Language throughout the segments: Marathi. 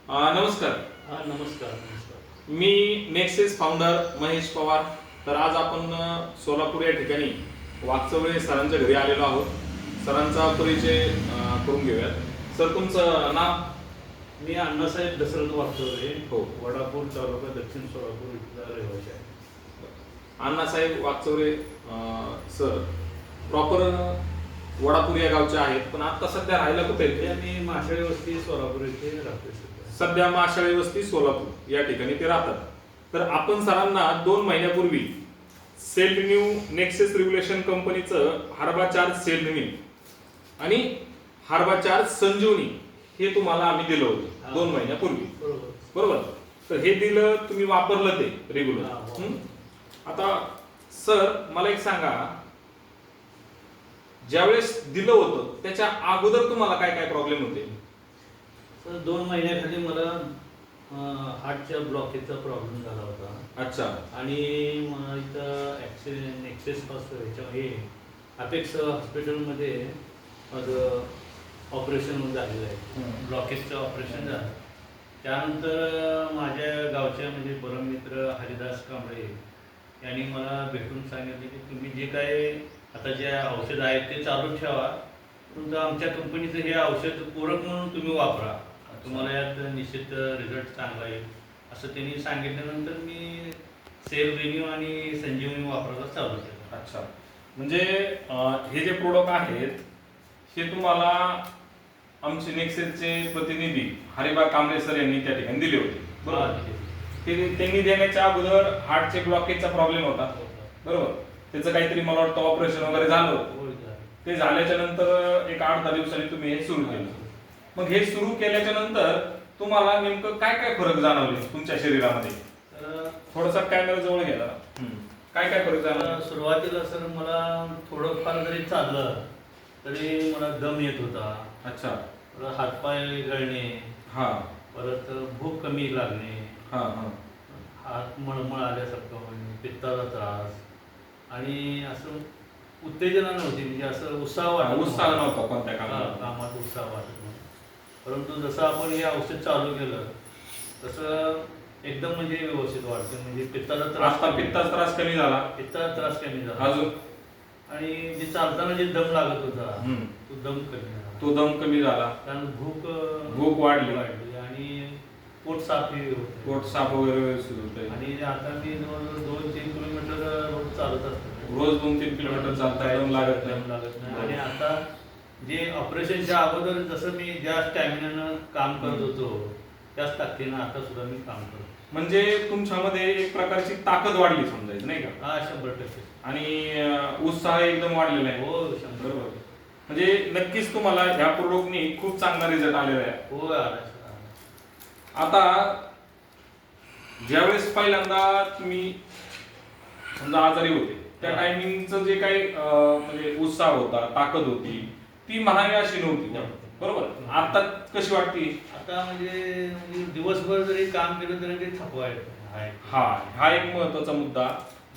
नमस्कार. नमस्कार नमस्कार. मी नेक्सेस फाउंडर महेश पवार. तर आज आपण सोलापूर या ठिकाणी वाकचौरे सरांच्या घरी आलेलो आहोत. सरांचा परिचय करून घेऊयात. सर, तुमचं नाव? मी अण्णासाहेब दशरथ वाकचौरे, हो. वडापूर तालुका, दक्षिण सोलापूर इथला रहिवासी आहे. अण्णासाहेब वाकचौरे सर प्रॉपर वडापूर या गावचे आहेत, पण आता सध्या राहायला कुठे ते आहेत? आम्ही माशाळी वस्ती सोलापूर इथे राहतो सध्या. सध्या माशाळी वस्ती सोलापूर या ठिकाणी ते राहतात. तर आपण सरांना 2 महिन्यापूर्वी सेल न्यू नेक्सेस रेग्युलेशन कंपनीचं हार्बा चार्ज सेल न्यू आणि हार्बा चार्ज संजीवनी हे तुम्हाला आम्ही दिलं होतं 2 महिन्यापूर्वी, बरोबर. बरोबर. तर हे दिलं, तुम्ही वापरलं ते हा, रेग्युलर. आता सर मला एक सांगा, ज्यावेळेस दिलं होतं त्याच्या अगोदर तुम्हाला काय काय प्रॉब्लेम होते? तर 2 महिन्याखाली मला हार्टच्या ब्लॉकेजचा प्रॉब्लेम झाला होता. अच्छा. आणि मला इथं नेक्सेस ह्याच्या हे अपेक्स हॉस्पिटलमध्ये माझं ऑपरेशन झालेलं आहे. ब्लॉकेजचं ऑपरेशन झालं. त्यानंतर माझ्या गावच्या म्हणजे परममित्र हरिदास कांबळे यांनी मला भेटून सांगितले की तुम्ही जे काय आता जे औषध आहेत ते चालू ठेवा, परंतु आमच्या कंपनीचं हे औषध पूरक म्हणून तुम्ही वापरा, तुम्हाला यात निश्चित रिझल्ट चांगला येईल असं त्यांनी सांगितल्यानंतर मी सेल रिन्यू आणि संजीवनी वापरायला चालू केलं. अच्छा. म्हणजे हे जे प्रोडक्ट आहेत हे तुम्हाला आमचे नेक्सेसचे प्रतिनिधी हरिबा कांबळे सर यांनी त्या ठिकाणी दिले होते, बरोबर? त्यांनी देण्याच्या अगोदर हार्टचे ब्लॉकेजचा प्रॉब्लेम होता, बरोबर. त्याचं काहीतरी मला वाटतं ऑपरेशन वगैरे झालं. ते झाल्याच्या नंतर एक 8-10 दिवसांनी तुम्ही हे सुरू केलं. मग हे सुरू केल्याच्या नंतर तुम्हाला नेमकं काय काय फरक जाणवले तुमच्या शरीरामध्ये? थोडासा कॅमेरा जवळ घ्या. काय काय फरक जाणवला? सुरुवातीला सर मला थोडंफार जरी चाललं तरी मला दम येत होता. अच्छा. परत हातपाय गळणे, हा. परत भूक कमी लागणे, हा हा हात मळमळ आल्यासारखं होणे, पित्ताचा त्रास आणि असं उत्तेजना नव्हती, म्हणजे असं उत्साह उत्साह नव्हता कोणत्या कामात. कामात उत्साह वाटत नव्हता. परंतु जसं आपण हे औषध चालू केलं तसं एकदम म्हणजे व्यवस्थित वाटतं, म्हणजे पित्ताचा त्रास कमी झाला. पित्ताचा त्रास कमी झाला. अजून आणि जे चालताना जे दम लागत होता तो दम कमी झाला. कारण भूक वाढली आणि पोट साफही होते. पोट साफ वगैरे व्यवस्थित होते. आणि आता मी जवळजवळ 2-3 किलोमीटर रोज चालत असतो. रोज 2-3 किलोमीटर चालता दम लागत नाही. आणि आता जे ऑपरेशनच्या अगोदर जसं मी ज्या स्टॅमिनानं काम करत होतो त्याच ताकदीनं आता सुद्धा मी काम करतो. म्हणजे तुमच्यामध्ये एक प्रकारची ताकद वाढली समजायचं, नाही का? हा, 100%. आणि उत्साह एकदम वाढलेला आहे. हो, 100%. म्हणजे नक्कीच तुम्हाला ह्या प्रोडक्टनी खूप चांगला रिझल्ट आलेला आहे. हो, आला. आता ज्यावेळेस पहिल्यांदा तुम्ही समजा आजारी होते त्या टायमिंगचं जे काही म्हणजे उत्साह होता, ताकद होती, ती म्हणावी अशी नव्हती, बरोबर? आता कशी वाटते? आता म्हणजे दिवसभर जरी काम केलं तरी ते थकवा येत नाही. हा एक महत्वाचा मुद्दा.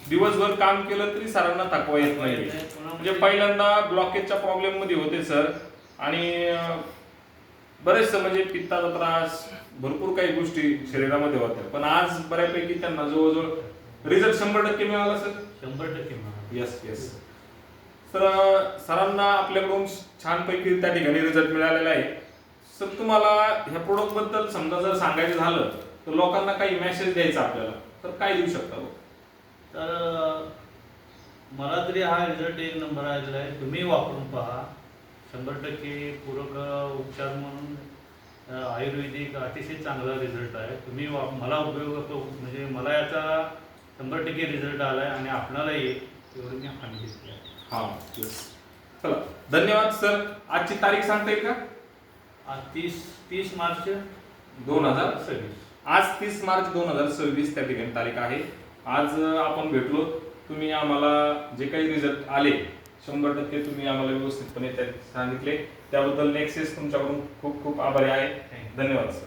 दिवसभर काम केलं तरी सरांना थकवा येत नाही. म्हणजे पहिल्यांदा ब्लॉकेजच्या प्रॉब्लेम मध्ये होते सर, आणि बरेच म्हणजे पित्ताचा त्रास, भरपूर काही गोष्टी शरीरामध्ये होत्या, पण आज बऱ्यापैकी त्यांना जवळजवळ रिझल्ट 100% मिळाला सर. 100% yes yes. तर सरांना आपल्याकडून छानपैकी त्या ठिकाणी रिझल्ट मिळालेला आहे. सर, तुम्हाला ह्या प्रोडक्ट बद्दल समजा जर सांगायचं झालं तर लोकांना काही मेसेज द्यायचा आपल्याला, तर काय देऊ शकता? तर मला तरी हा रिझल्ट 1 नंबर आलेला आहे. तुम्ही वापरून पहा. 100% पूरक उपचार म्हणून आयुर्वेदिक अतिशय चांगला रिझल्ट आहे. तुम्ही मला उपयोग म्हणजे मला याचा 100% रिझल्ट आला आहे आणि आपणालाही एवढं मी हमी घेतली आहे. हा, चला, धन्यवाद सर. आजची तारीख सांगता येईल का? आज 30 मार्च 2026. आज 30 मार्च 2026 त्या ठिकाणी तारीख आहे. आज आपण भेटलो, तुम्ही आम्हाला जे काही रिझल्ट आले 100% तुम्ही आम्हाला व्यवस्थितपणे सांगितले. त्याबद्दल नेक्सेस तुमच्याकडून खूप खूप आभारी आहे. धन्यवाद सर.